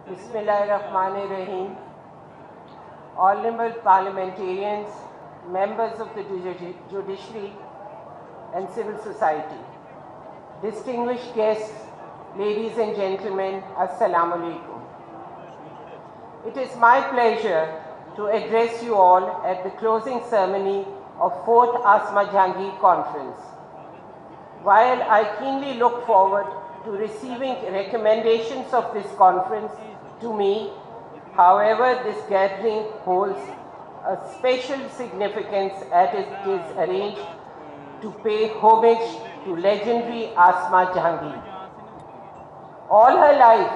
Bismillahirrahmanirrahim. Honorable parliamentarians, members of the judiciary and civil society, distinguished guests, ladies and gentlemen, Assalamu alaikum. It is my pleasure to address you all at the closing ceremony of 4th Asma Jahangir Conference. While I keenly look forward to receiving recommendations of this conference to me, however, this gathering holds a special significance as it is arranged to pay homage to legendary Asma Jahangir. All her life,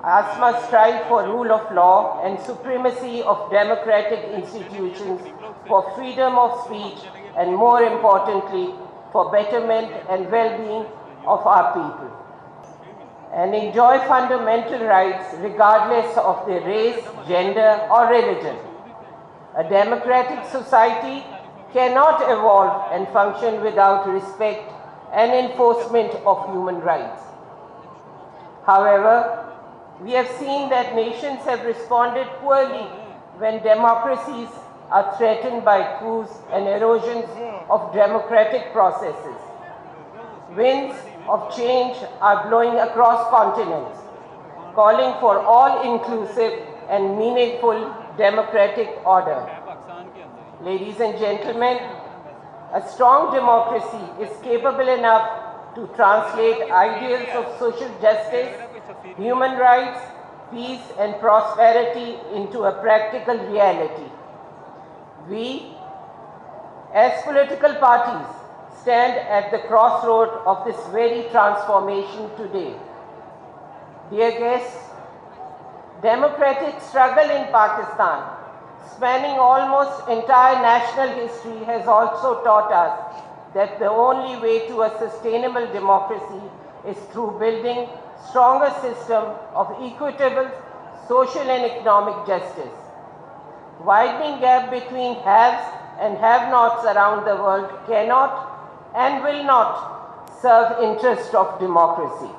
Asma strived for rule of law and supremacy of democratic institutions, for freedom of speech, and more importantly, for betterment and well-being of our people, and enjoy fundamental rights regardless of their race, gender, or religion. A democratic society cannot evolve and function without respect and enforcement of human rights. However, we have seen that nations have responded poorly when democracies are threatened by coups and erosions of democratic processes. Winds of change are blowing across continents, calling for all-inclusive and meaningful democratic order. Ladies and gentlemen, a strong democracy is capable enough to translate ideals of social justice, human rights, peace, and prosperity into a practical reality. We, as political parties, stand at the crossroad of this very transformation today. Dear guests, democratic struggle in Pakistan, spanning almost entire national history, has also taught us that the only way to a sustainable democracy is through building stronger system of equitable social and economic justice. Widening gap between haves and have-nots around the world cannot and will not serve interest of democracy.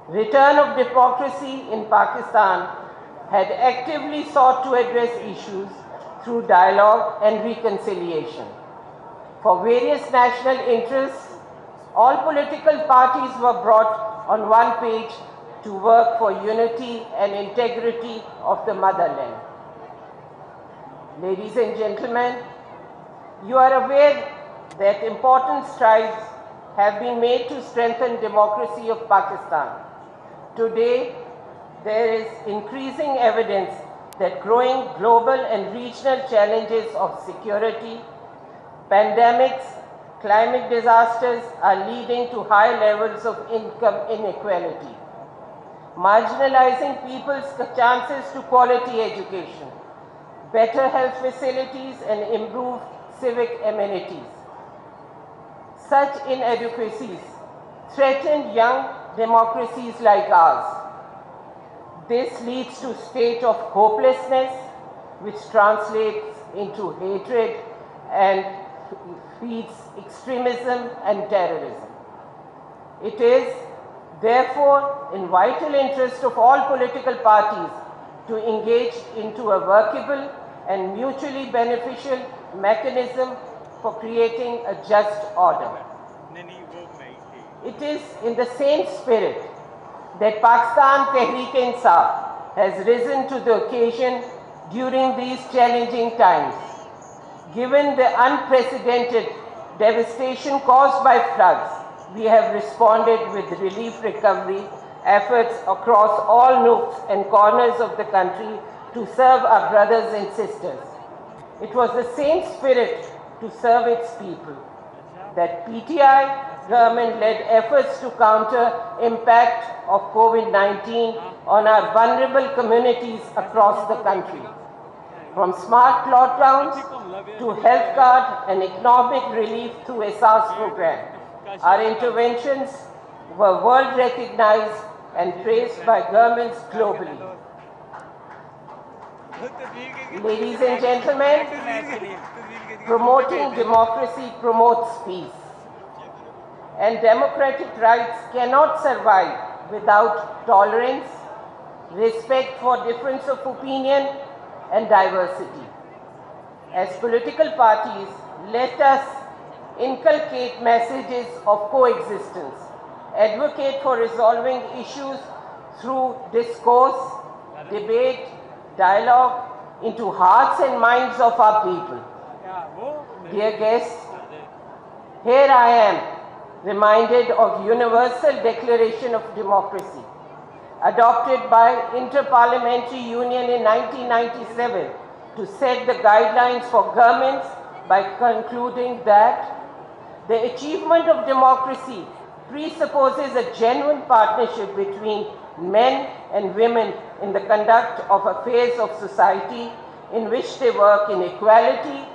Return of democracy in Pakistan had actively sought to address issues through dialogue and reconciliation. For various national interests, all political parties were brought on one page to work for unity and integrity of the motherland. Ladies and gentlemen, you are aware that important strides have been made to strengthen democracy of Pakistan. Today, there is increasing evidence that growing global and regional challenges of security, pandemics, climate disasters are leading to high levels of income inequality, marginalizing people's chances to quality education, better health facilities, and improved civic amenities. Such inadequacies threaten young democracies like ours. This leads to a state of hopelessness, which translates into hatred and feeds extremism and terrorism. It is, therefore, in vital interest of all political parties to engage into a workable and mutually beneficial mechanism for creating a just order. It is in the same spirit that Pakistan Tehreek-e-Insaf has risen to the occasion during these challenging times. Given the unprecedented devastation caused by floods, we have responded with relief recovery efforts across all nooks and corners of the country to serve our brothers and sisters. It was the same spirit to serve its people that PTI government-led efforts to counter impact of COVID-19 on our vulnerable communities across the country. From smart lockdowns to health card and economic relief through ESAS program, our interventions were world recognized and praised by governments globally. Ladies and gentlemen, promoting democracy promotes peace. And democratic rights cannot survive without tolerance, respect for difference of opinion, and diversity. As political parties, let us inculcate messages of coexistence, advocate for resolving issues through discourse, debate, dialogue into hearts and minds of our people. Dear guests, here I am reminded of Universal Declaration of Democracy, adopted by Inter-Parliamentary Union in 1997 to set the guidelines for governments by concluding that the achievement of democracy presupposes a genuine partnership between men and women in the conduct of affairs of society in which they work in equality,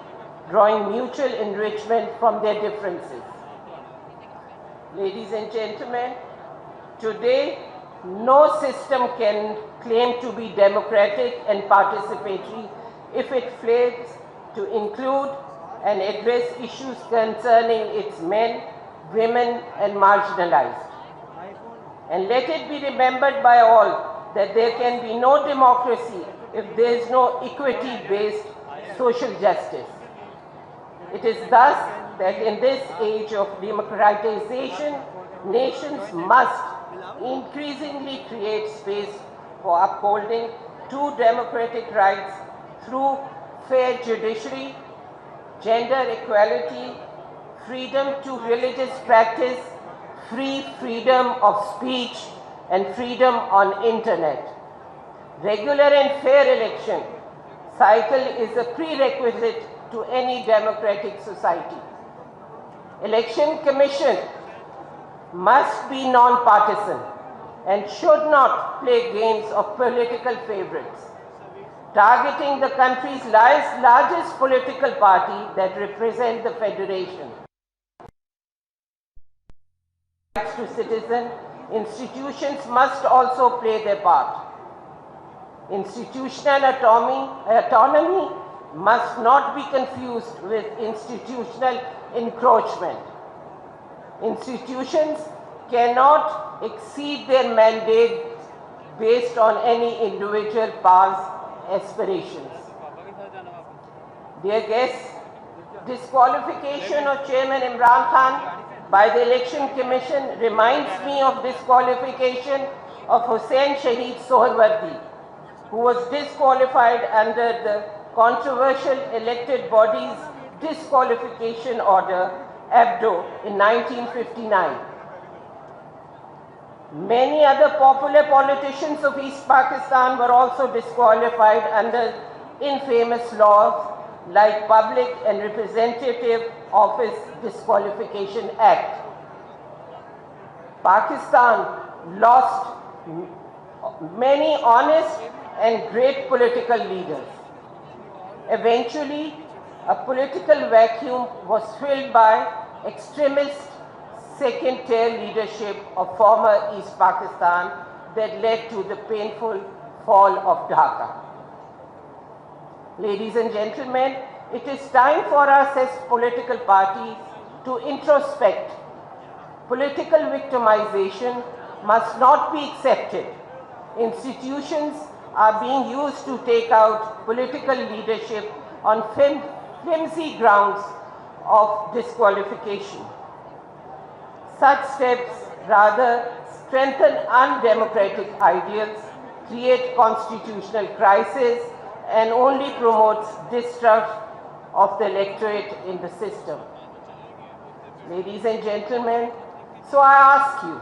drawing mutual enrichment from their differences. Ladies and gentlemen, today no system can claim to be democratic and participatory if it fails to include and address issues concerning its men, women, and marginalized. And let it be remembered by all that there can be no democracy if there is no equity-based social justice. It is thus that in this age of democratization, nations must increasingly create space for upholding true democratic rights through fair judiciary, gender equality, freedom to religious practice, freedom of speech, and freedom on internet. Regular and fair election cycle is a prerequisite to any democratic society. Election Commission must be non-partisan and should not play games of political favorites, targeting the country's largest political party that represents the federation. Rights to citizens, institutions must also play their part. Institutional autonomy must not be confused with institutional encroachment. Institutions cannot exceed their mandate based on any individual power's aspirations. Dear guests, disqualification of Chairman Imran Khan by the Election Commission reminds me of disqualification of Hussain Shaheed Sohrawardy, who was disqualified under the controversial elected body's disqualification order, ABDO, in 1959. Many other popular politicians of East Pakistan were also disqualified under infamous laws like Public and Representative Office Disqualification Act. Pakistan lost many honest and great political leaders. Eventually, a political vacuum was filled by extremist second-tier leadership of former East Pakistan that led to the painful fall of Dhaka. Ladies and gentlemen, it is time for us as political parties to introspect. Political victimization must not be accepted. Institutions are being used to take out political leadership on flimsy grounds of disqualification. Such steps rather strengthen undemocratic ideals, create constitutional crisis, and only promotes distrust of the electorate in the system. Ladies and gentlemen, so I ask you,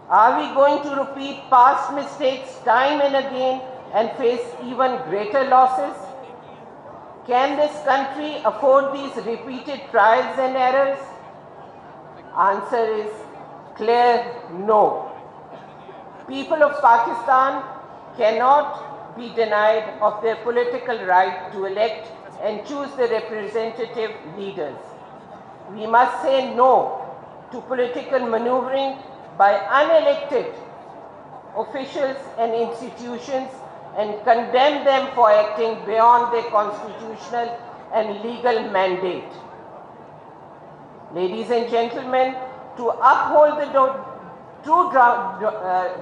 are we going to repeat past mistakes time and again and face even greater losses? Can this country afford these repeated trials and errors? Answer is clear no. People of Pakistan cannot be denied of their political right to elect and choose their representative leaders. We must say no to political maneuvering by unelected officials and institutions and condemn them for acting beyond their constitutional and legal mandate. Ladies and gentlemen, to uphold the True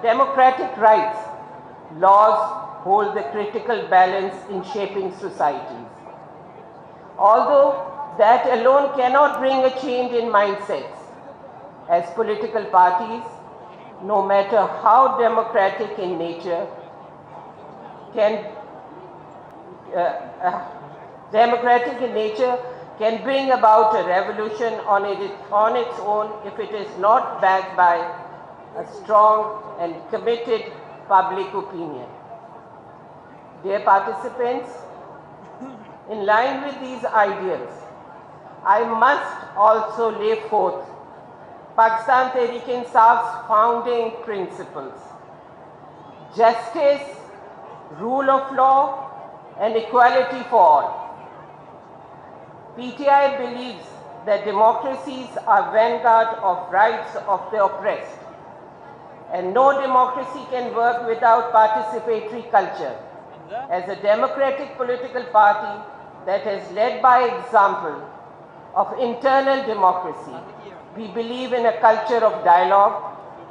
democratic rights, laws hold the critical balance in shaping societies. Although that alone cannot bring a change in mindsets, as political parties, no matter how democratic in nature, can bring about a revolution on its own if it is not backed by a strong and committed public opinion. Dear participants, in line with these ideals, I must also lay forth Pakistan Tehreek-e-Insaf's founding principles: justice, rule of law, and equality for all. PTI believes that democracies are vanguard of rights of the oppressed, and no democracy can work without participatory culture. As a democratic political party that has led by example of internal democracy, we believe in a culture of dialogue.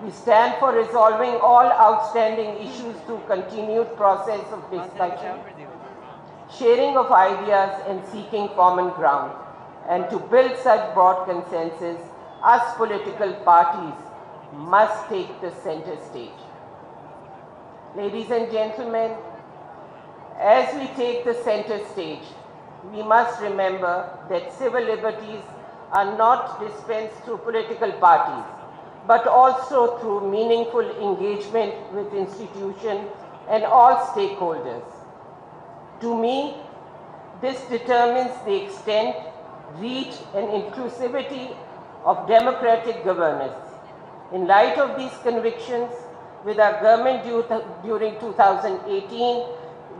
We stand for resolving all outstanding issues through continued process of discussion, sharing of ideas, and seeking common ground. And to build such broad consensus, us political parties must take the center stage. Ladies and gentlemen, as we take the center stage, we must remember that civil liberties are not dispensed through political parties, but also through meaningful engagement with institutions and all stakeholders. To me, this determines the extent, reach, and inclusivity of democratic governance. In light of these convictions, with our government during 2018,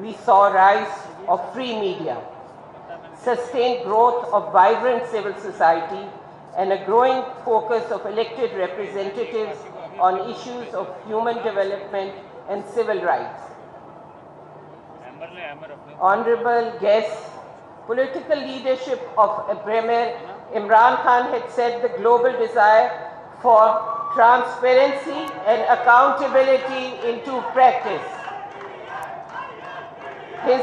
we saw a rise of free media, sustained growth of vibrant civil society, and a growing focus of elected representatives on issues of human development and civil rights. Honorable guests, political leadership of Premier Imran Khan had set the global desire for transparency and accountability into practice. His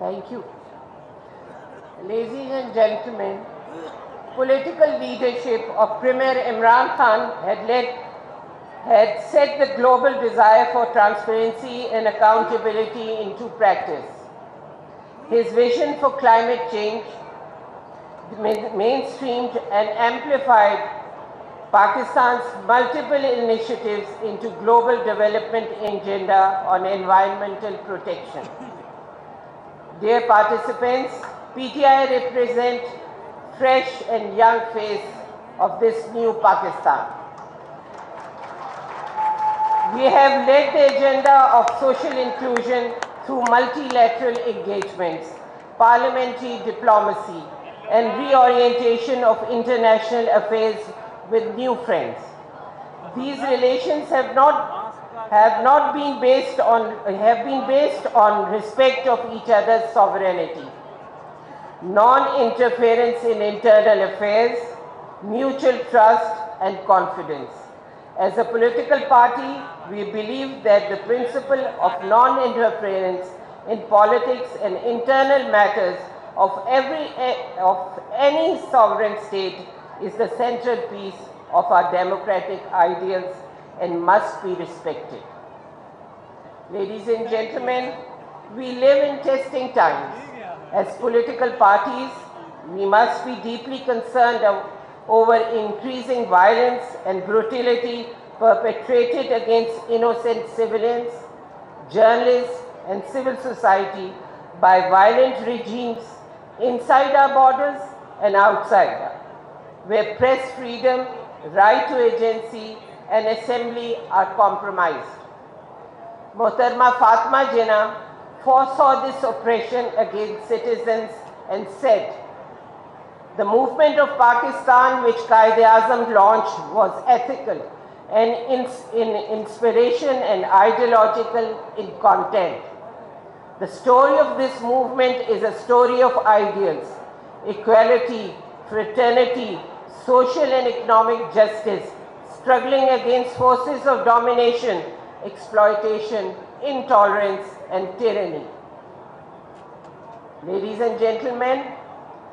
Thank you. Ladies and gentlemen, political leadership of Premier Imran Khan had set the global desire for transparency and accountability into practice. His vision for climate change mainstreamed and amplified Pakistan's multiple initiatives into global development agenda on environmental protection. Dear participants, PTI represents fresh and young face of this new Pakistan. We have led the agenda of social inclusion through multilateral engagements, parliamentary diplomacy, and reorientation of international affairs with new friends. These relations have been based on respect of each other's sovereignty, non-interference in internal affairs, mutual trust and confidence. As a political party, we believe that the principle of non-interference in politics and internal matters of any sovereign state is the central piece of our democratic ideals and must be respected. Ladies and gentlemen, we live in testing times. As political parties, we must be deeply concerned over increasing violence and brutality perpetrated against innocent civilians, journalists, and civil society by violent regimes inside our borders and outside, where press freedom, right to agency, and assembly are compromised. Mohtarama Fatima Jinnah foresaw this oppression against citizens and said, "The movement of Pakistan which Quaid-e-Azam launched was ethical and in inspiration and ideological in content. The story of this movement is a story of ideals, equality, fraternity, social and economic justice, struggling against forces of domination, exploitation, intolerance, and tyranny." Ladies and gentlemen,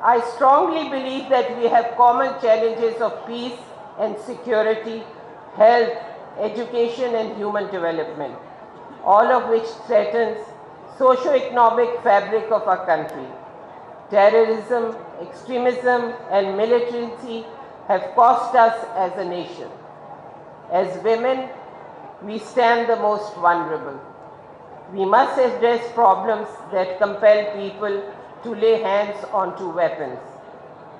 I strongly believe that we have common challenges of peace and security, health, education, and human development, all of which threatens socio-economic fabric of our country. Terrorism, extremism, and militancy have cost us as a nation. As women, we stand the most vulnerable. We must address problems that compel people to lay hands onto weapons.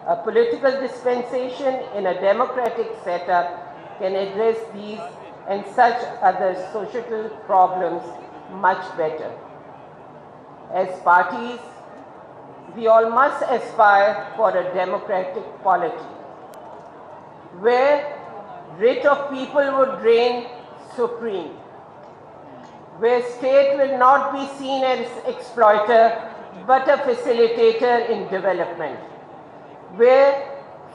A political dispensation in a democratic setup can address these and such other societal problems much better. As parties, we all must aspire for a democratic polity, where writ of people would reign supreme, where state will not be seen as exploiter but a facilitator in development, where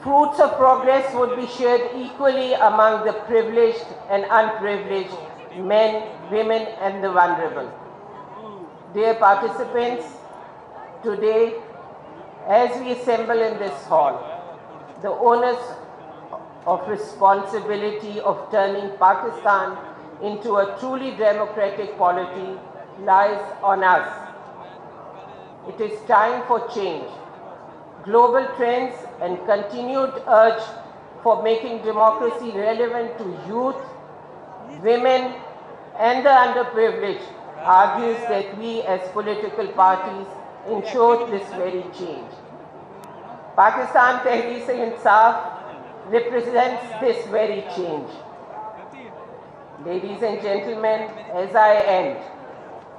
fruits of progress would be shared equally among the privileged and unprivileged, men, women, and the vulnerable. Dear participants, today, as we assemble in this hall, the onus of responsibility of turning Pakistan into a truly democratic polity lies on us. It is time for change. Global trends and continued urge for making democracy relevant to youth, women, and the underprivileged argues that we as political parties ensure this very change. Pakistan Tehreek-e-Insaf represents this very change. Ladies and gentlemen, as I end,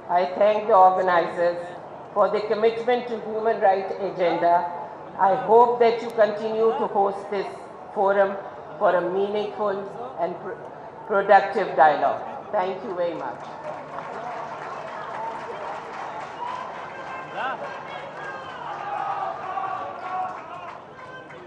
I thank the organizers for their commitment to human rights agenda. I hope that you continue to host this forum for a meaningful and productive dialogue. Thank you very much.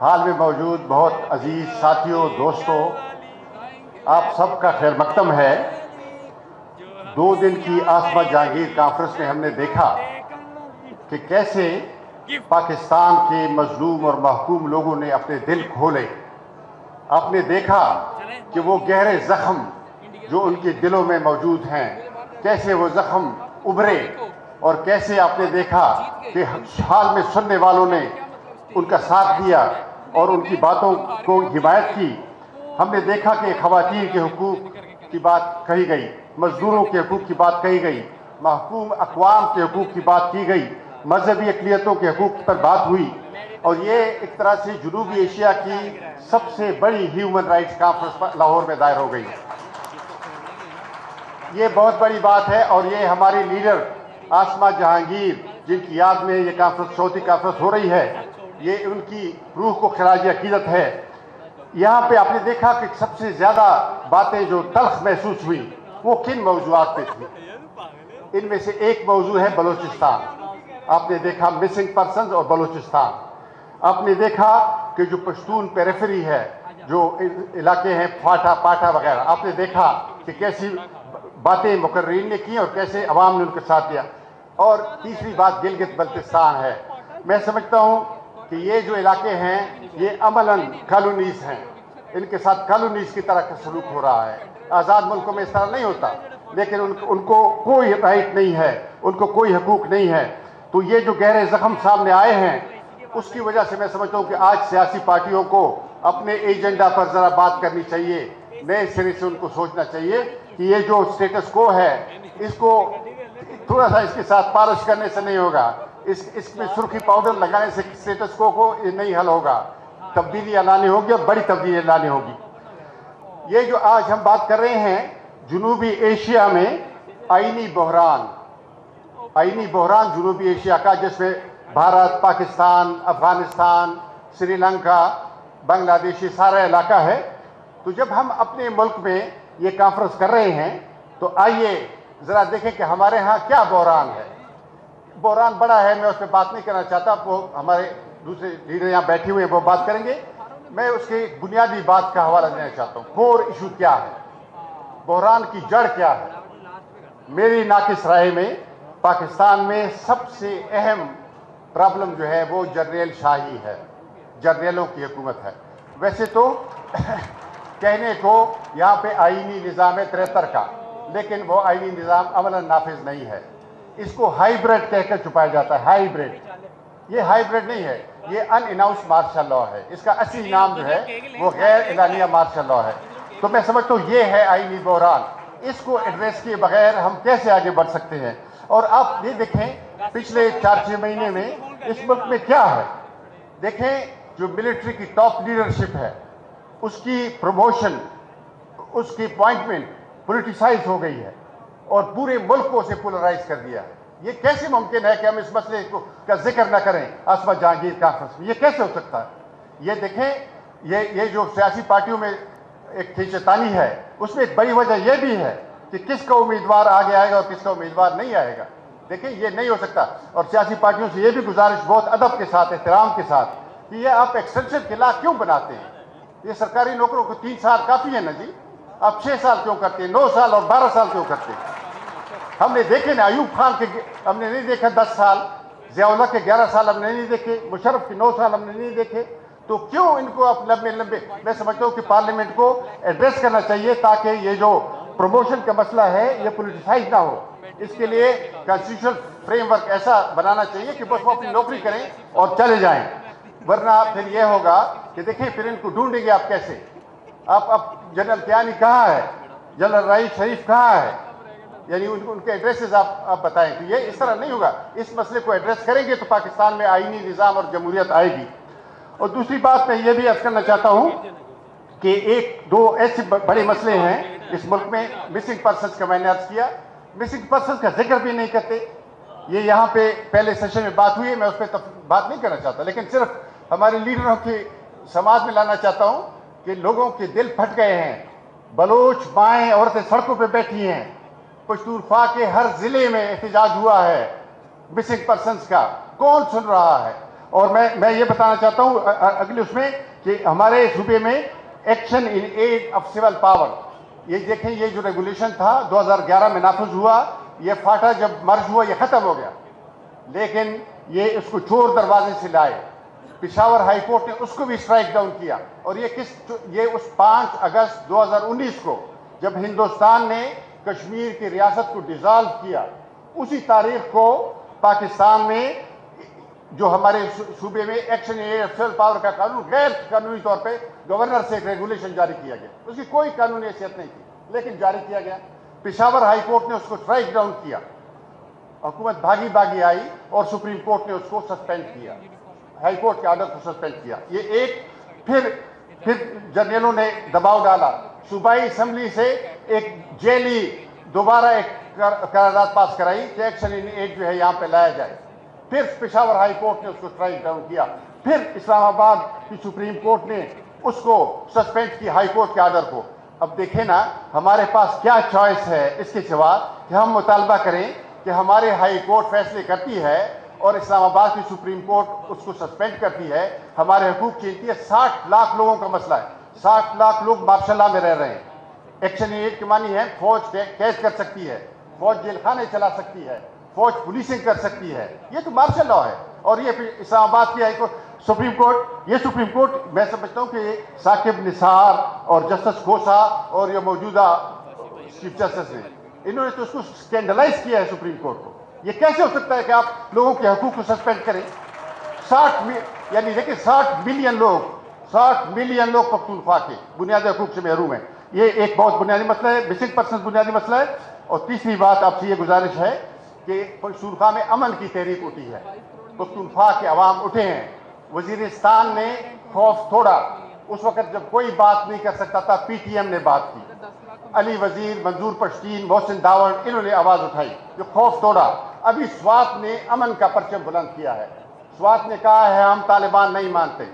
حال میں موجود بہت عزیز ساتھیوں، دوستوں، آپ سب کا خیر مقدم ہے۔ 2 دن کی آسما جہانگیر کانفرنس میں ہم نے دیکھا کہ کیسے پاکستان کے مظلوم اور محکوم لوگوں نے اپنے دل کھولے۔ آپ نے دیکھا کہ وہ گہرے زخم جو ان کے دلوں میں موجود ہیں، کیسے وہ زخم ابھرے، اور کیسے آپ نے دیکھا کہ حال میں سننے والوں نے ان کا ساتھ دیا اور ان کی باتوں کو حمایت کی۔ ہم نے دیکھا کہ خواتین کے حقوق کی بات کہی گئی، مزدوروں کے حقوق کی بات کہی گئی، محکوم اقوام کے حقوق کی بات کی گئی، مذہبی اقلیتوں کے حقوق پر بات ہوئی، اور یہ ایک طرح سے جنوبی ایشیا کی سب سے بڑی ہیومن رائٹس کانفرنس لاہور میں دائر ہو گئی۔ یہ بہت بڑی بات ہے، اور یہ ہماری لیڈر آسما جہانگیر جن کی یاد میں یہ کانفرنس 4تھی کانفرنس ہو رہی ہے، یہ ان کی روح کو خراج عقیدت ہے۔ یہاں پہ آپ نے دیکھا کہ سب سے زیادہ باتیں جو تلخ محسوس ہوئی وہ کن موضوعات پہ تھی۔ ان میں سے ایک موضوع ہے بلوچستان۔ آپ نے دیکھا مسنگ پرسنز اور بلوچستان۔ آپ نے دیکھا کہ جو پشتون پیریفری ہے، جو علاقے ہیں پھاٹا پاٹا وغیرہ، آپ نے دیکھا کہ کیسی باتیں مقررین نے کی اور کیسے عوام نے ان کے ساتھ دیا۔ اور تیسری بات گلگت بلتستان ہے۔ میں سمجھتا ہوں کہ یہ جو علاقے ہیں یہ عملاً کالونیز ہیں، ان کے ساتھ کالونیز کی طرح کا سلوک ہو رہا ہے۔ آزاد ملکوں میں اس طرح نہیں ہوتا، لیکن ان کو کوئی رائٹ نہیں ہے، ان کو کوئی حقوق نہیں ہے۔ تو یہ جو گہرے زخم سامنے آئے ہیں، اس کی وجہ سے میں سمجھتا ہوں کہ آج سیاسی پارٹیوں کو اپنے ایجنڈا پر ذرا بات کرنی چاہیے، نئے سرے سے ان کو سوچنا چاہیے کہ یہ جو سٹیٹس کو ہے اس کو تھوڑا سا اس کے ساتھ پالش کرنے سے نہیں ہوگا، اس میں سرخی پاؤڈر لگانے سے سٹیٹس کو یہ نہیں حل ہوگا۔ تبدیلی لانی ہوگی اور بڑی تبدیلی لانی ہوگی۔ یہ جو آج ہم بات کر رہے ہیں جنوبی ایشیا میں آئینی بحران جنوبی ایشیا کا، جس میں بھارت، پاکستان، افغانستان، سری لنکا، بنگلہ دیش یہ سارا علاقہ ہے۔ تو جب ہم اپنے ملک میں یہ کانفرنس کر رہے ہیں تو آئیے ذرا دیکھیں کہ ہمارے ہاں کیا بحران ہے۔ بحران بڑا ہے، میں اس پہ بات نہیں کرنا چاہتا، وہ ہمارے دوسرے لیڈر یہاں بیٹھے ہوئے ہیں وہ بات کریں گے۔ میں اس کی بنیادی بات کا حوالہ دینا چاہتا ہوں۔ کور ایشو کیا ہے، بحران کی جڑ کیا ہے؟ میری ناقص رائے میں پاکستان میں سب سے اہم پرابلم جو ہے وہ جرنیل شاہی ہے، جرنیلوں کی حکومت ہے۔ ویسے تو کہنے کو یہاں پہ آئینی نظام ہے 73 کا، لیکن وہ آئینی نظام عملاً نافذ نہیں ہے۔ اس کو ہائیبریڈ کہہ کر چھپایا جاتا ہے، ہائیبریڈ۔ یہ ہائیبریڈ نہیں ہے، یہ ان اناؤنس مارشل لاء ہے۔ اس کا اصلی نام جو ہے وہ غیر اعلانیہ مارشل لاء ہے۔ تو میں سمجھتا ہوں یہ ہے آئینی بحران۔ اس کو ایڈریس کیے بغیر ہم کیسے آگے بڑھ سکتے ہیں؟ اور آپ یہ دیکھیں پچھلے 4-6 مہینے میں اس ملک میں کیا ہے۔ دیکھیں جو ملٹری کی ٹاپ لیڈرشپ ہے، اس کی پروموشن، اس کی اپوائنٹمنٹ پولیٹیسائز ہو گئی ہے اور پورے ملک کو اسے پولرائز کر دیا ہے۔ یہ کیسے ممکن ہے کہ ہم اس مسئلے کا ذکر نہ کریں آسما جہانگیر کانفرنس میں؟ یہ کیسے ہو سکتا ہے؟ یہ دیکھیں یہ جو سیاسی پارٹیوں میں ایک کھینچتانی ہے، اس میں ایک بڑی وجہ یہ بھی ہے کہ کس کا امیدوار آگے آئے گا اور کس کا امیدوار نہیں آئے گا۔ دیکھیں یہ نہیں ہو سکتا، اور سیاسی پارٹیوں سے یہ بھی گزارش بہت ادب کے ساتھ، احترام کے ساتھ، کہ یہ آپ ایکسٹینشن کے لا کیوں بناتے ہیں؟ یہ سرکاری نوکروں کو 3 سال کافی ہے نا جی، آپ 6 سال کیوں کرتے ہیں؟ 9 سال اور 12 سال کیوں کرتے ہیں؟ ہم نے دیکھے نا ایوب خان کے ہم نے نہیں دیکھا 10 سال، ضیاء اللہ کے 11 سال ہم نے نہیں دیکھے، مشرف کے 9 سال ہم نے نہیں دیکھے۔ تو کیوں ان کو اب لمبے میں سمجھتا ہوں کہ پارلیمنٹ کو ایڈریس کرنا چاہیے تاکہ یہ جو پروموشن کا مسئلہ ہے یہ پولیٹیسائز نہ ہو۔ اس کے لیے کانسٹیٹیوشنل فریم ورک ایسا بنانا چاہیے کہ بس وہ اپنی نوکری کریں اور چلے جائیں، ورنہ پھر یہ ہوگا کہ دیکھیں پھر ان کو ڈھونڈیں گے آپ کیسے؟ اب جنرل کیانی کہاں ہے، جنرل رئیس شریف کہاں ہے؟ یعنی ان کے ایڈریسز آپ بتائیں۔ تو یہ اس طرح نہیں ہوگا، اس مسئلے کو ایڈریس کریں گے تو پاکستان میں آئینی نظام اور جمہوریت آئے گی۔ اور دوسری بات میں یہ بھی عرض کرنا چاہتا ہوں کہ 1-2 ایسے بڑے مسئلے ہیں اس ملک میں۔ مسنگ پرسنز کا میں نے عرض کیا، مسنگ پرسنز کا ذکر بھی نہیں کرتے۔ یہ یہاں پہ پہلے سیشن میں بات ہوئی ہے، میں اس پہ بات نہیں کرنا چاہتا، لیکن صرف ہمارے لیڈروں کی سماعت میں لانا چاہتا ہوں کہ لوگوں کے دل پھٹ گئے ہیں۔ بلوچ مائیں عورتیں سڑکوں پہ بیٹھی ہیں، پشتونخوا کے ہر ضلع میں احتجاج ہوا ہے مسنگ پرسنز کا۔ کون سن رہا ہے؟ اور میں یہ بتانا چاہتا ہوں اگلے اس میں کہ ہمارے صوبے میں action in aid of civil power, یہ دیکھیں یہ جو ریگولیشن تھا 2011 میں نافذ ہوا، یہ فاٹا جب مرج ہوا یہ ختم ہو گیا، لیکن یہ اس کو چور دروازے سے لائے، پشاور ہائی کورٹ نے اس کو بھی اسٹرائک ڈاؤن کیا، اور یہ اس 5 اگست 2019 کو جب ہندوستان نے کشمیر کی ریاست کو ڈیزالو کیا، اسی تاریخ کو پاکستان میں جو ہمارے صوبے میں ایکشن سول پاور کا قانون غیر قانونی طور پہ گورنر سے ایک ریگولیشن جاری کیا گیا، اس کی کوئی قانونی حیثیت نہیں تھی لیکن جاری کیا گیا، پشاور ہائی کورٹ نے اس کو اسٹرائک ڈاؤن کیا، حکومت بھاگی بھاگی آئی اور سپریم کورٹ نے اس کو سسپینڈ کیا، ہائی کورٹ کے آرڈر کو سسپینڈ کیا۔ یہ ایک پھر جرنیلوں نے دباؤ ڈالا، صوبائی اسمبلی سے ایک جیلی دوبارہ ایک قرارداد پاس کرائی کہ ایکشن ان ایڈ جو ہے یہاں پہ لایا جائے، پھر پشاور ہائی کورٹ نے اس کو اسٹرائک ڈاؤن کیا، پھر اسلام آباد کی سپریم کورٹ نے اس کو سسپینڈ کی ہائی کورٹ کے آرڈر کو۔ اب دیکھیں نا ہمارے پاس کیا چوائس ہے اس کے سوا کہ ہم مطالبہ کریں کہ ہمارے ہائی کورٹ فیصلے کرتی ہے اور اسلام آباد کی سپریم کورٹ اس کو سسپینڈ کرتی ہے، ہمارے حقوق چھینتی ہے۔ 60 لاکھ لوگوں کا مسئلہ ہے، 60 لاکھ لوگ مارشل لا میں رہ رہے ہیں۔ ایکشن ایڈ کے معنی ہے فوج قید کر سکتی ہے، فوج جیل خانے چلا سکتی ہے، فوج پولیسنگ کر سکتی ہے، یہ تو مارشل لا ہے۔ اور یہ اسلام آباد کی ہائی کورٹ سپریم کورٹ میں سمجھتا ہوں کہ ثاقب نثار اور جسٹس کھوسا اور یہ موجودہ چیف جسٹس نے انہوں نے تو اس کو اسکینڈلائز کیا ہے سپریم کورٹ کو۔ یہ کیسے ہو سکتا ہے کہ آپ لوگوں کے حقوق کو سسپینڈ کریں؟ 60 دیکھیں 60 ملین لوگ پختونخوا کے بنیادی حقوق سے محروم ہیں۔ یہ ایک بہت بنیادی مسئلہ ہے، مسنگ پرسنز بنیادی مسئلہ ہے۔ اور تیسری بات آپ سے یہ گزارش ہے کہ پختونخوا میں امن کی تحریک اٹھی ہے، پختونخوا کے عوام اٹھے ہیں، وزیرستان نے خوف توڑا، اس وقت جب کوئی بات نہیں کر سکتا تھا پی ٹی ایم نے بات کی، علی وزیر، منظور پشتین، محسن داوڑ انہوں نے آواز اٹھائی جو خوف توڑا۔ ابھی سوات نے امن کا پرچم بلند کیا ہے، سوات نے کہا ہے ہم طالبان نہیں مانتے،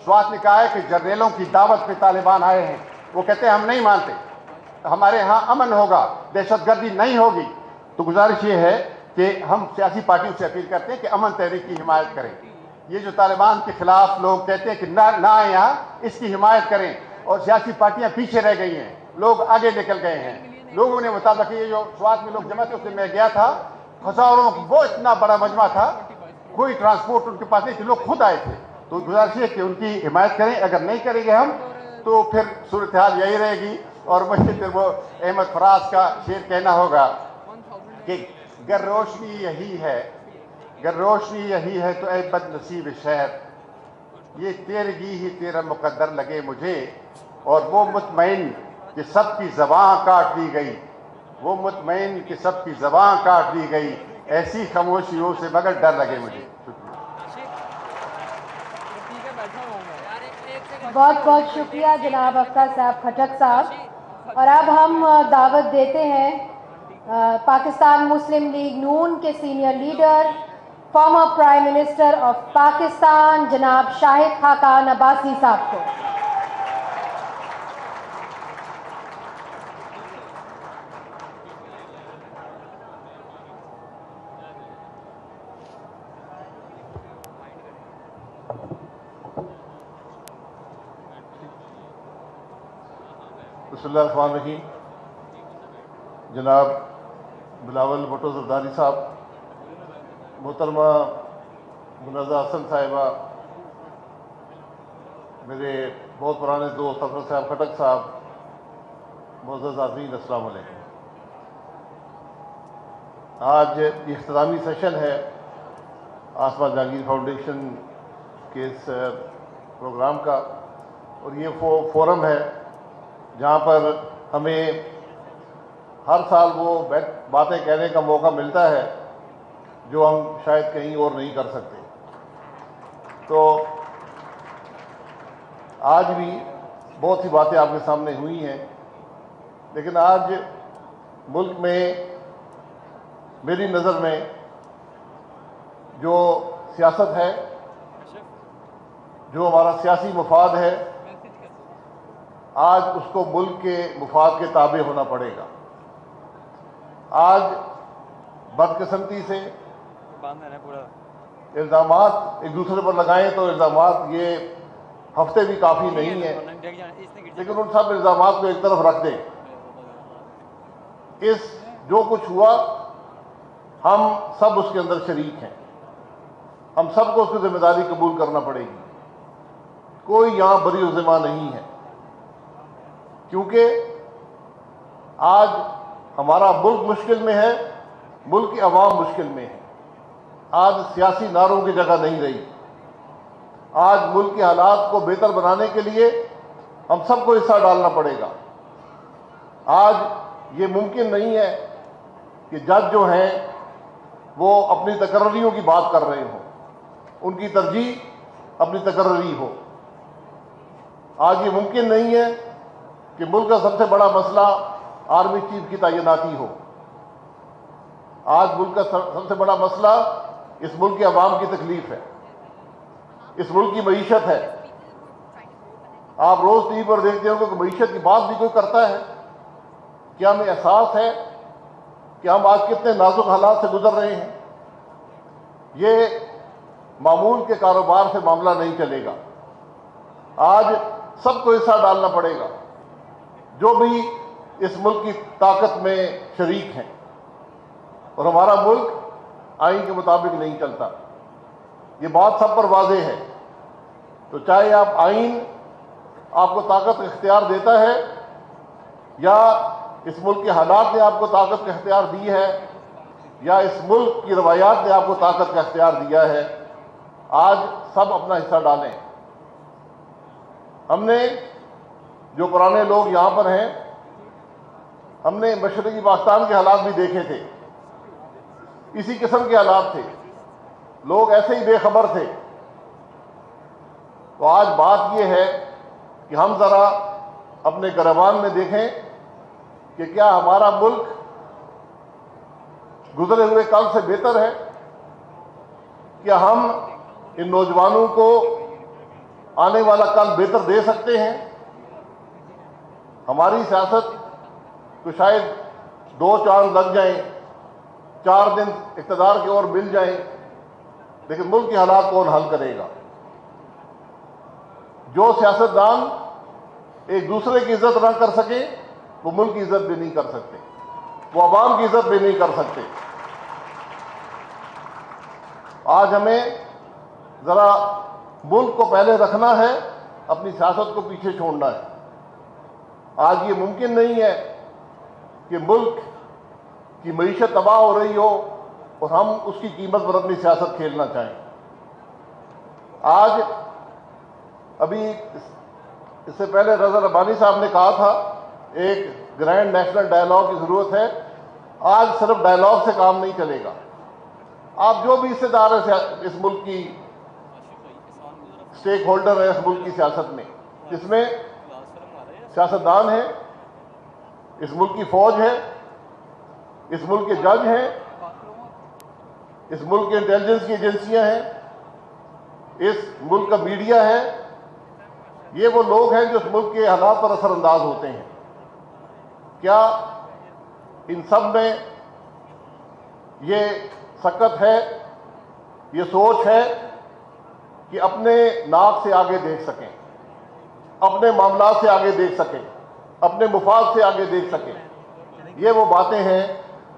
سوات نے کہا ہے کہ جرنیلوں کی دعوت پہ طالبان آئے ہیں، وہ کہتے ہیں ہم نہیں مانتے، ہمارے ہاں امن ہوگا، دہشت گردی نہیں ہوگی۔ تو گزارش یہ ہے کہ ہم سیاسی پارٹیوں سے اپیل کرتے ہیں کہ امن تحریک کی حمایت کریں، یہ جو طالبان کے خلاف لوگ کہتے ہیں کہ نہ آئے یہاں، اس کی حمایت کریں، اور سیاسی پارٹیاں پیچھے رہ گئی ہیں، لوگ آگے نکل گئے ہیں۔ لوگوں نے مطالبہ کیا، جو سوات میں لوگ جمع تھے اس میں میں گیا تھا، ہزاروں وہ اتنا بڑا مجمع تھا، کوئی ٹرانسپورٹ ان کے پاس نہیں تھی، لوگ خود آئے تھے۔ تو گزارش ہے کہ ان کی حمایت کریں، اگر نہیں کریں گے ہم تو پھر صورتحال یہی رہے گی، اور مجھے پھر وہ احمد فراز کا شعر کہنا ہوگا کہ گر روشنی یہی ہے تو اے بد نصیب شہر، یہ تیرگی ہی تیرا مقدر لگے مجھے، اور وہ مطمئن کہ سب کی زباں کاٹ دی گئی، ایسی خاموشیوں سے مگر ڈر لگے مجھے۔ بہت بہت شکریہ جناب افطار صاحب کھٹک صاحب۔ اور اب ہم دعوت دیتے ہیں پاکستان مسلم لیگ نون کے senior leader, former prime minister of Pakistan جناب شاہد خاقان عباسی صاحب کو۔ بسم اللہ الرحمن الرحیم۔ جناب بلاول بھٹو زرداری صاحب، محترمہ منازہ حسن صاحبہ، میرے بہت پرانے دوست افطار صاحب کھٹک صاحب، معزز حاضرین السلام علیکم۔ آج یہ اختتامی سیشن ہے آسما جہانگیر فاؤنڈیشن کے اس پروگرام کا، اور یہ فورم ہے جہاں پر ہمیں ہر سال وہ باتیں کہنے کا موقع ملتا ہے جو ہم شاید کہیں اور نہیں کر سکتے۔ تو آج بھی بہت سی باتیں آپ کے سامنے ہوئی ہیں، لیکن آج ملک میں میری نظر میں جو سیاست ہے، جو ہمارا سیاسی مفاد ہے، آج اس کو ملک کے مفاد کے تابع ہونا پڑے گا۔ آج بدقسمتی سے الزامات ایک دوسرے پر لگائیں تو الزامات یہ ہفتے بھی کافی نہیں ہیں، لیکن ان سب الزامات کو ایک طرف رکھ دیں۔ جو کچھ ہوا ہم سب اس کے اندر شریک ہیں، ہم سب کو اس کی ذمہ داری قبول کرنا پڑے گی، کوئی یہاں بری و ذمہ نہیں ہے، کیونکہ آج ہمارا ملک مشکل میں ہے، ملک کی عوام مشکل میں ہے۔ آج سیاسی نعروں کی جگہ نہیں رہی، آج ملک کے حالات کو بہتر بنانے کے لیے ہم سب کو حصہ ڈالنا پڑے گا۔ آج یہ ممکن نہیں ہے کہ جج جو ہیں وہ اپنی تقرریوں کی بات کر رہے ہوں، ان کی ترجیح اپنی تقرری ہو۔ آج یہ ممکن نہیں ہے کہ ملک کا سب سے بڑا مسئلہ آرمی چیف کی تعیناتی ہو۔ آج ملک کا سب سے بڑا مسئلہ اس ملک کے عوام کی تکلیف ہے، اس ملک کی معیشت ہے۔ آپ روز ٹی وی پر دیکھتے ہوں کہ معیشت کی بات بھی کوئی کرتا ہے؟ کیا ہمیں احساس ہے کہ ہم آج کتنے نازک حالات سے گزر رہے ہیں؟ یہ معمول کے کاروبار سے معاملہ نہیں چلے گا، آج سب کو حصہ ڈالنا پڑے گا جو بھی اس ملک کی طاقت میں شریک ہیں، اور ہمارا ملک آئین کے مطابق نہیں چلتا، یہ بات سب پر واضح ہے۔ تو چاہے آئین آپ کو طاقت کا اختیار دیتا ہے یا اس ملک کے حالات نے آپ کو طاقت کا اختیار دی ہے یا اس ملک کی روایات نے آپ کو طاقت کا اختیار دیا ہے، آج سب اپنا حصہ ڈالیں۔ ہم نے جو پرانے لوگ یہاں پر ہیں، ہم نے مشرقی پاکستان کے حالات بھی دیکھے تھے، اسی قسم کے حالات تھے، لوگ ایسے ہی بے خبر تھے۔ تو آج بات یہ ہے کہ ہم ذرا اپنے گریبان میں دیکھیں کہ کیا ہمارا ملک گزرے ہوئے کل سے بہتر ہے؟ کیا ہم ان نوجوانوں کو آنے والا کل بہتر دے سکتے ہیں؟ ہماری سیاست کو شاید 2 چاند لگ جائیں، 4 دن اقتدار کے اور مل جائیں، لیکن ملک کے حالات کون حل کرے گا؟ جو سیاستدان ایک دوسرے کی عزت نہ کر سکے وہ ملک کی عزت بھی نہیں کر سکتے، وہ عوام کی عزت بھی نہیں کر سکتے۔ آج ہمیں ذرا ملک کو پہلے رکھنا ہے، اپنی سیاست کو پیچھے چھوڑنا ہے۔ آج یہ ممکن نہیں ہے کہ ملک کی معیشت تباہ ہو رہی ہو اور ہم اس کی قیمت پر اپنی سیاست کھیلنا چاہیں۔ آج ابھی اس سے پہلے رضا ربانی صاحب نے کہا تھا ایک گرینڈ نیشنل ڈائیلاگ کی ضرورت ہے۔ آج صرف ڈائیلاگ سے کام نہیں چلے گا، آپ جو بھی حصے دار ہیں اس ملک کی اسٹیک ہولڈر ہیں، اس ملک کی سیاست میں، جس میں سیاستدان ہیں، اس ملک کی فوج ہے، اس ملک کے جج ہیں، اس ملک کے انٹیلیجنس کی ایجنسیاں ہیں، اس ملک کا میڈیا ہے، یہ وہ لوگ ہیں جو اس ملک کے حالات پر اثر انداز ہوتے ہیں۔ کیا ان سب میں یہ سکت ہے، یہ سوچ ہے کہ اپنے ناک سے آگے دیکھ سکیں، اپنے معاملات سے آگے دیکھ سکیں، اپنے مفاد سے آگے دیکھ سکیں؟ یہ وہ باتیں ہیں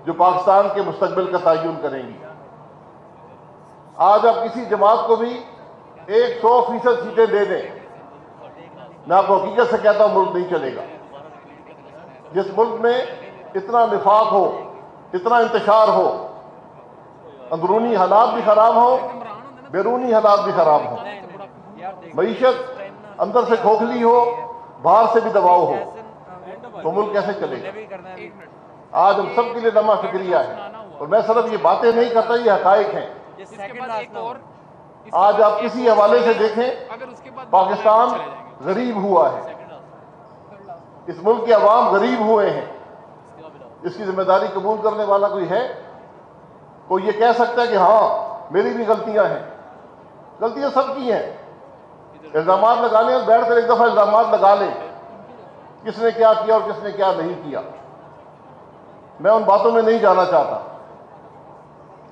جو پاکستان کے مستقبل کا تعین کریں گی۔ آج آپ کسی جماعت کو بھی 100% سیٹیں دے دیں، میں آپ کو حقیقت سے کہتا ہوں ملک نہیں چلے گا۔ جس ملک میں اتنا نفاق ہو، اتنا انتشار ہو، اندرونی حالات بھی خراب ہوں، بیرونی حالات بھی خراب ہوں، معیشت اندر سے کھوکھلی ہو، باہر سے بھی دباؤ ہو، تو ملک کیسے چلے گا؟ آج ہم سب کے لیے لمحہ فکریہ ہے، اور میں صرف یہ باتیں نہیں کرتا، یہ حقائق ہیں۔ آج آپ کسی حوالے سے دیکھیں، پاکستان غریب ہوا ہے، اس ملک کے عوام غریب ہوئے ہیں۔ اس کی ذمہ داری قبول کرنے والا کوئی ہے؟ کوئی یہ کہہ سکتا ہے کہ ہاں میری بھی غلطیاں ہیں؟ غلطیاں سب کی ہیں۔ الزامات لگانے اور بیٹھ کر ایک دفعہ الزامات لگا لیں، کس نے کیا کیا اور کس نے کیا نہیں کیا۔ میں ان باتوں میں نہیں جانا چاہتا،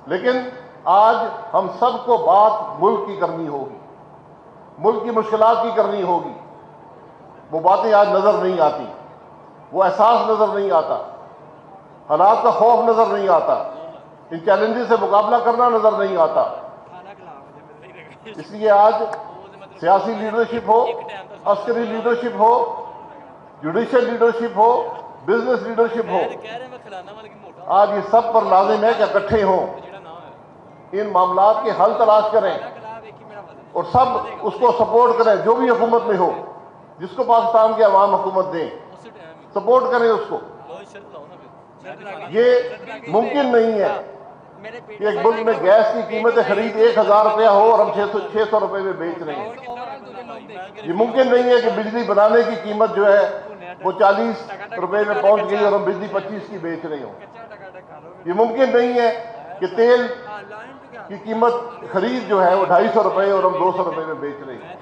لیکن آج ہم سب کو بات ملک کی کرنی ہوگی، ملک کی مشکلات کی کرنی ہوگی. وہ باتیں آج نظر نہیں آتی، وہ احساس نظر نہیں آتا، حالات کا خوف نظر نہیں آتا، ان چیلنجز سے مقابلہ کرنا نظر نہیں آتا. اس لیے آج سیاسی لیڈرشپ ہو، عسکری لیڈرشپ ہو، جوڈیشل لیڈرشپ ہو، بزنس لیڈرشپ ہو، آج یہ سب پر لازم ہے کہ اکٹھے ہوں، ان معاملات کے حل تلاش کریں اور سب اس کو سپورٹ کریں. جو بھی حکومت میں ہو، جس کو پاکستان کے عوام حکومت دیں، سپورٹ کریں اس کو. یہ ممکن نہیں ہے کہ ایک ملک میں گیس کی قیمت خرید 1000 روپیہ ہو اور ہم 600 روپے میں بیچ رہے ہیں. یہ ممکن نہیں ہے کہ بجلی بنانے کی قیمت جو ہے وہ 40 روپے میں پہنچ گئی اور ہم بجلی 25 کی بیچ رہے ہوں. یہ ممکن نہیں ہے کہ تیل کی قیمت خرید جو ہے وہ 250 روپے اور ہم 200 روپے میں بیچ رہے ہیں.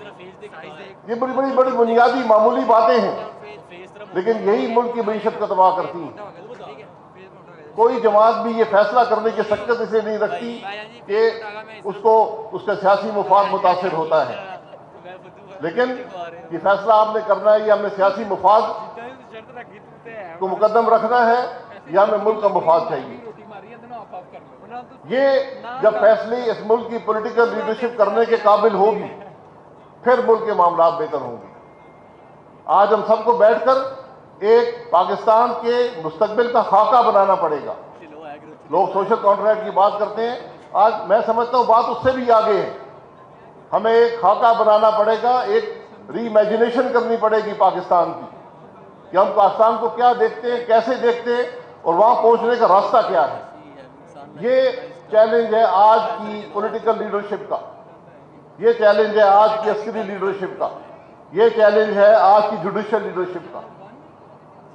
یہ بڑی بنیادی معمولی باتیں ہیں، لیکن یہی ملک کی معیشت کا تباہ کرتی ہیں. کوئی جماعت بھی یہ فیصلہ کرنے کی سکت اسے نہیں رکھتی کہ اس کو اس کا سیاسی مفاد متاثر ہوتا ہے. لیکن یہ فیصلہ آپ نے کرنا ہے، یہ ہمیں سیاسی مفاد کو مقدم رکھنا ہے یا ہمیں ملک کا مفاد چاہیے. یہ جب فیصلے اس ملک کی پولیٹیکل لیڈرشپ کرنے کے قابل ہوگی پھر ملک کے معاملات بہتر ہوں گے. آج ہم سب کو بیٹھ کر ایک پاکستان کے مستقبل کا خاکہ بنانا پڑے گا. لوگ سوشل کانٹریکٹ کی بات کرتے ہیں، آج میں سمجھتا ہوں بات اس سے بھی آگے ہے. ہمیں ایک خاکہ بنانا پڑے گا، ایک ری امیجنیشن کرنی پڑے گی پاکستان کی کہ ہم پاکستان کو کیا دیکھتے ہیں، کیسے دیکھتے ہیں اور وہاں پہنچنے کا راستہ کیا ہے. یہ چیلنج ہے آج کی پولیٹیکل لیڈرشپ کا، یہ چیلنج ہے آج کی عسکری لیڈرشپ کا، یہ چیلنج ہے آج کی جوڈیشل لیڈرشپ کا.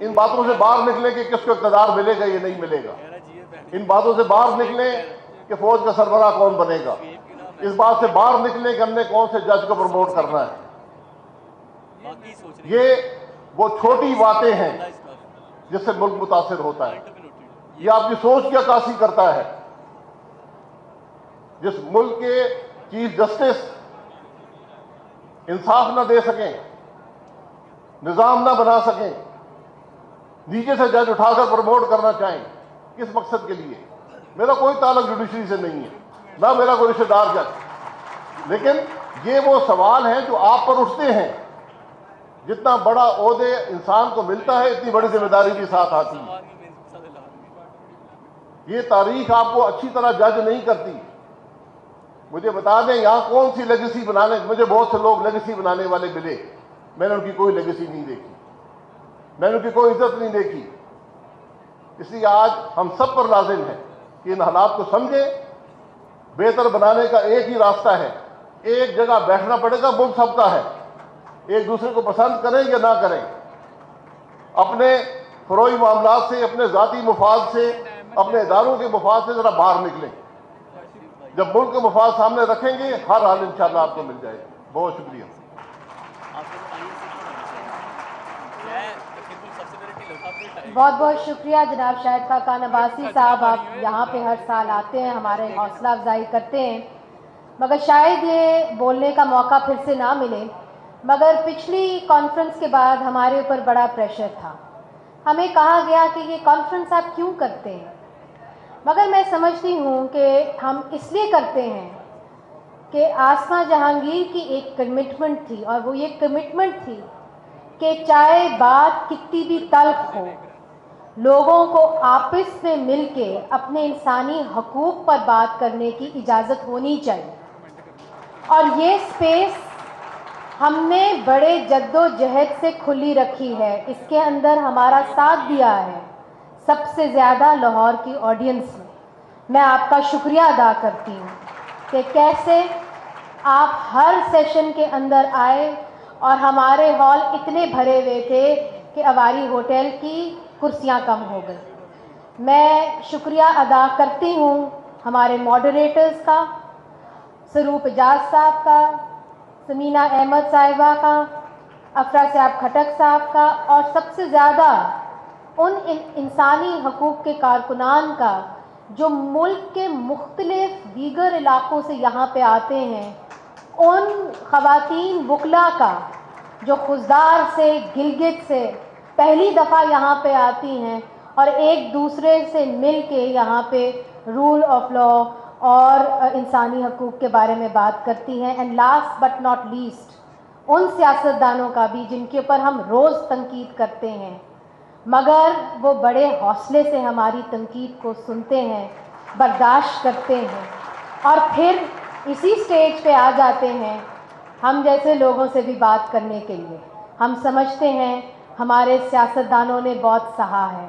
ان باتوں سے باہر نکلیں کہ کس کو اقتدار ملے گا، یہ نہیں ملے گا. ان باتوں سے باہر نکلیں کہ فوج کا سربراہ کون بنے گا. اس بات سے باہر نکلیں کہ ہم نے کون سے جج کو پروموٹ کرنا ہے. یہ وہ چھوٹی باتیں ہیں جس سے ملک متاثر ہوتا ہے. یہ آپ کی سوچ کی عکاسی کرتا ہے. جس ملک کے چیف جسٹس انصاف نہ دے سکیں، نظام نہ بنا سکیں، نیچے سے جج اٹھا کر پروموٹ کرنا چاہیں، کس مقصد کے لیے؟ میرا کوئی تعلق جوڈیشری سے نہیں ہے، نہ میرا کوئی رشتہ دار جج. لیکن یہ وہ سوال ہیں جو آپ پر اٹھتے ہیں. جتنا بڑا عہدے انسان کو ملتا ہے اتنی بڑی ذمہ داری بھی ساتھ آتی ہے. یہ تاریخ آپ کو اچھی طرح جج نہیں کرتی. مجھے بتا دیں یہاں کون سی لیگیسی بنانے، مجھے بہت سے لوگ لیگیسی بنانے والے ملے، میں نے ان کی کوئی لیگیسی نہیں دیکھی، میں نے ان کی کوئی عزت نہیں دیکھی. اس لیے آج ہم سب پر لازم ہے کہ ان حالات کو سمجھیں. بہتر بنانے کا ایک ہی راستہ ہے، ایک جگہ بیٹھنا پڑے گا. ملک سب کا ہے، ایک دوسرے کو پسند کریں یا نہ کریں. اپنے فروئی معاملات سے، اپنے ذاتی مفاد سے، اپنے اداروں کے مفاد سے ذرا باہر نکلیں. جب ملک کے مفاد سامنے رکھیں گے ہر حال انشاءاللہ آپ کو مل جائے گا. بہت شکریہ. بہت بہت شکریہ جناب شاہد خاقان عباسی صاحب. آپ یہاں پہ ہر سال آتے ہیں، ہمارے حوصلہ افزائی کرتے ہیں، مگر شاید یہ بولنے کا موقع پھر سے نہ ملے. مگر پچھلی کانفرنس کے بعد ہمارے اوپر بڑا پریشر تھا. ہمیں کہا گیا کہ یہ کانفرنس آپ کیوں کرتے ہیں؟ مگر میں سمجھتی ہوں کہ ہم اس لیے کرتے ہیں کہ آسماں جہانگیر کی ایک کمٹمنٹ تھی، اور وہ یہ کمٹمنٹ تھی کہ چاہے بات کتنی بھی تلخ ہو، لوگوں کو آپس میں مل کے اپنے انسانی حقوق پر بات کرنے کی اجازت ہونی چاہیے. اور یہ سپیس ہم نے بڑے جد و جہد سے کھلی رکھی ہے. اس کے اندر ہمارا ساتھ دیا ہے سب سے زیادہ لاہور کی آڈینس نے. میں آپ کا شکریہ ادا کرتی ہوں کہ کیسے آپ ہر سیشن کے اندر آئے اور ہمارے ہال اتنے بھرے ہوئے تھے کہ اواری ہوٹل کی کرسیاں کم ہو گئی. میں شکریہ ادا کرتی ہوں ہمارے ماڈریٹرز کا، سروپ اجاز صاحب کا، سمینہ احمد صاحبہ کا، افرا صاحب کھٹک صاحب کا، اور سب سے زیادہ ان انسانی حقوق کے کارکنان کا جو ملک کے مختلف دیگر علاقوں سے یہاں پہ آتے ہیں، ان خواتین وکلا کا جو خضدار سے، گلگت سے پہلی دفعہ یہاں پہ آتی ہیں اور ایک دوسرے سے مل کے یہاں پہ رول آف لا اور انسانی حقوق کے بارے میں بات کرتی ہیں. And last but not least ان سیاستدانوں کا بھی جن کے اوپر ہم روز تنقید کرتے ہیں، مگر وہ بڑے حوصلے سے ہماری تنقید کو سنتے ہیں، برداشت کرتے ہیں اور پھر اسی سٹیج پہ آ جاتے ہیں ہم جیسے لوگوں سے بھی بات کرنے کے لیے. ہم سمجھتے ہیں ہمارے سیاستدانوں نے بہت سہا ہے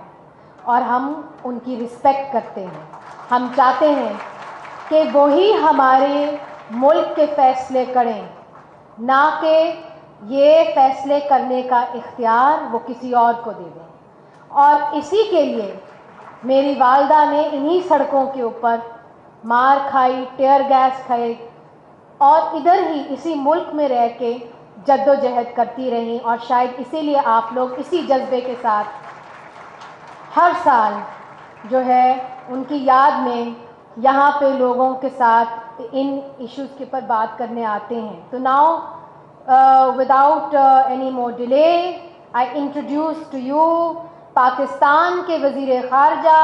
اور ہم ان کی رسپیکٹ کرتے ہیں. ہم چاہتے ہیں کہ وہی ہمارے ملک کے فیصلے کریں، نہ کہ یہ فیصلے کرنے کا اختیار وہ کسی اور کو دے دیں. اور اسی کے لیے میری والدہ نے انہی سڑکوں کے اوپر مار کھائی، ٹیئر گیس کھائے اور ادھر ہی اسی ملک میں رہ کے جد و جہد کرتی رہیں. اور شاید اسی لیے آپ لوگ اسی جذبے کے ساتھ ہر سال جو ہے ان کی یاد میں یہاں پہ لوگوں کے ساتھ ان ایشوز کے اوپر بات کرنے آتے ہیں. تو now without any more delay I introduce to you Pakistan کے وزیر خارجہ،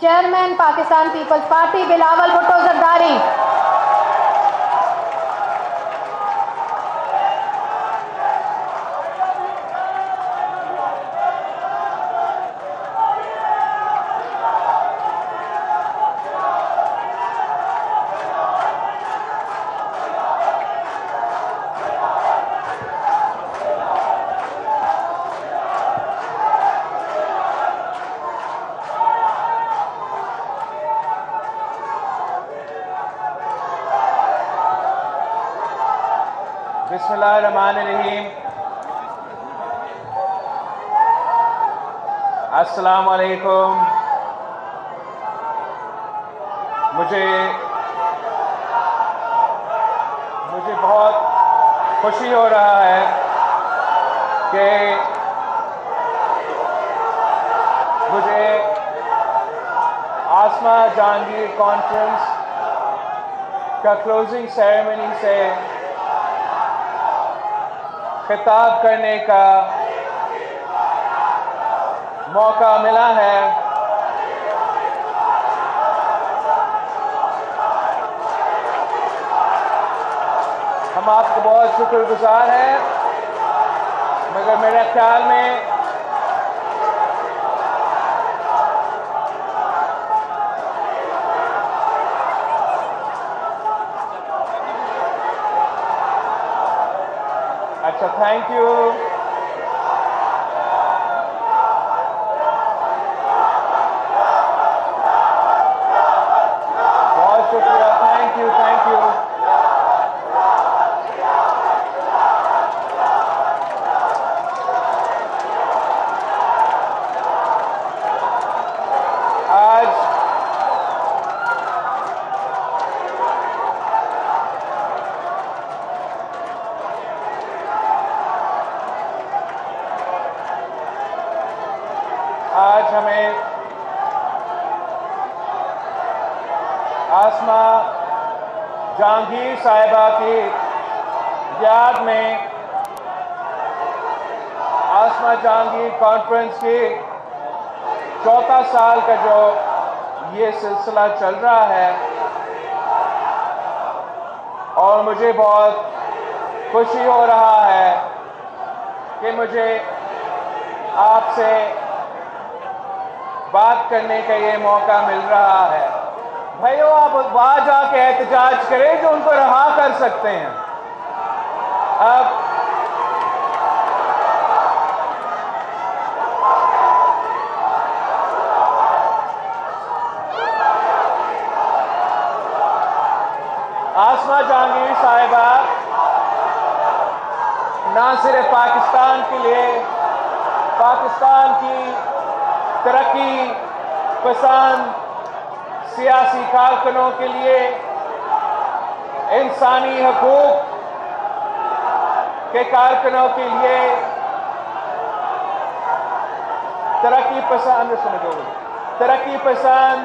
چیئرمین پاکستان پیپلز پارٹی بلاول بھٹو زرداری. بسم اللہ الرحمن الرحیم. السلام علیکم. مجھے بہت خوشی ہو رہا ہے کہ مجھے آسما جہانگیر کانفرنس کا کلوزنگ سیریمنی سے خطاب کرنے کا موقع ملا ہے. ہم آپ کو بہت شکر گزار ہیں، مگر میرے خیال میں اچھا تھینک یو. بہت شکریہ. Thank you. آج ہمیں آسما جہانگیر صاحبہ کی یاد میں آسما جہانگیر کانفرنس کی 4 سال کا جو یہ سلسلہ چل رہا ہے، اور مجھے بہت خوشی ہو رہا ہے کہ مجھے آپ سے بات کرنے کا یہ موقع مل رہا ہے. بھائیو، آپ وہاں جا کے احتجاج کریں جو ان کو رہا کر سکتے ہیں. اب آسما جہانگیر صاحبہ نہ صرف پاکستان کے لیے، پاکستان کی ترقی پسند سیاسی کارکنوں کے لیے، انسانی حقوق کے کارکنوں کے لیے، ترقی پسند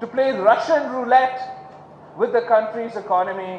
to play Russian roulette with the country's economy,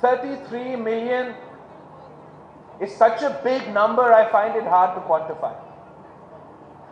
33 million is such a big number, I find it hard to quantify.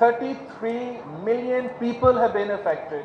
33 million people have been affected,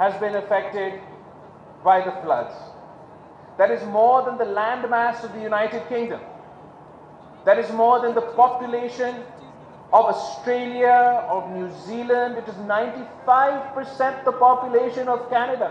has been affected by the floods. That is more than the land mass of the United Kingdom. That is more than the population of Australia, of New Zealand. It is 95% the population of Canada.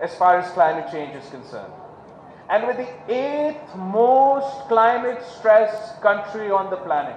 as far as climate change is concerned, and we're the 8th most climate stressed country on the planet.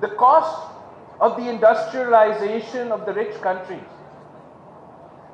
the cost of the industrialization of the rich countries,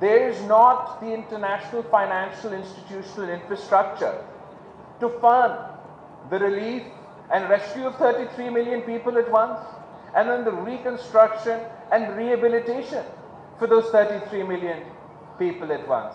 There is not the international financial institutional infrastructure to fund the relief and rescue of 33 million people at once, and then the reconstruction and rehabilitation for those 33 million people at once.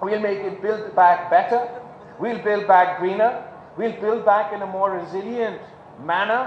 We'll make it build back better. We'll build back greener. We'll build back in a more resilient manner.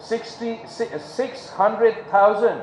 600,000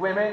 women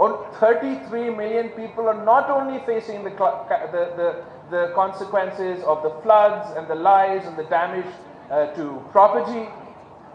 And 33 million people are not only facing the consequences of the floods and the lives and the damage to property,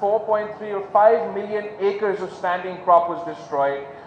4.3 or 5 million acres of standing crop was destroyed।